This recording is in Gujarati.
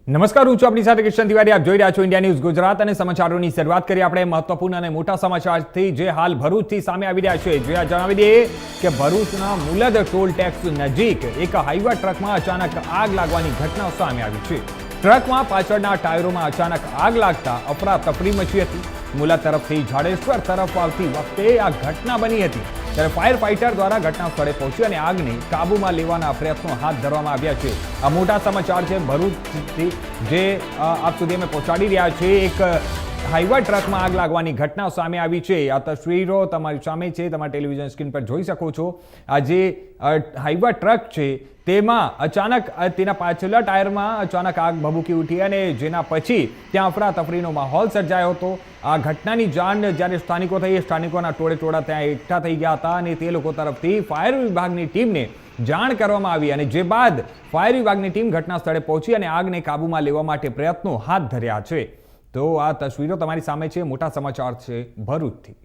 નમસ્કાર, હું છું આપની સાથે કિશન તિવારી. આપ જોઈ રહ્યા છો ઇન્ડિયા ન્યૂઝ ગુજરાત અને સમાચારોની શરૂઆત કરીએ આપણે મહત્વપૂર્ણ અને મોટા સમાચારથી જે હાલ ભરૂચથી સામે આવી રહ્યા છે. જે જણાવી દઈએ કે ભરૂચના મુલદ ટોલ ટેક્સ નજીક એક હાઈવા ટ્રકમાં અચાનક આગ લાગવાની ઘટના સામે આવી છે. ટ્રકમાં પાછળના ટાયરોમાં અચાનક આગ લાગતા અફરાતફરી મચી હતી. મુલદ તરફથી જાડેશ્વર તરફ આવતી વખતે આ ઘટના બની હતી. ત્યારે ફાયર ફાઇટર દ્વારા ઘટના સ્થળે પહોંચી અને આગને કાબૂમાં લેવાના પ્રયત્નો હાથ ધરવામાં આવ્યા છે. આ મોટા સમાચાર છે ભરૂચથી જે આપ સુધી અમે પહોંચાડી રહ્યા છે. એક હાઈવા ટ્રકમાં આગ લાગવાની ઘટના સામે આવી છે. આ તસવીરો તમારી સામે છે, તમારી ટેલિવિઝન સ્ક્રીન પર જોઈ શકો છો. આ જે હાઈવા ટ્રક છે તેમાં અચાનક તેના પાછળના ટાયરમાં અચાનક આગ ભભૂકી ઉઠી અને જેના પછી ત્યાં અફરાતફરીનો માહોલ સર્જાયો હતો. આ ઘટનાની જાણ જ્યારે સ્થાનિકો થઈ, સ્થાનિકોના ટોળે ત્યાં એકઠા થઈ ગયા હતા અને તે લોકો તરફથી ફાયર વિભાગની ટીમને જાણ કરવામાં આવી અને જે બાદ ફાયર વિભાગની ટીમ ઘટના સ્થળે પહોંચી અને આગને કાબૂમાં લેવા માટે પ્રયત્નો હાથ ધર્યા છે. તો આ તસવીરો તમારી સામે છે. મોટા સમાચાર છે ભરૂચથી.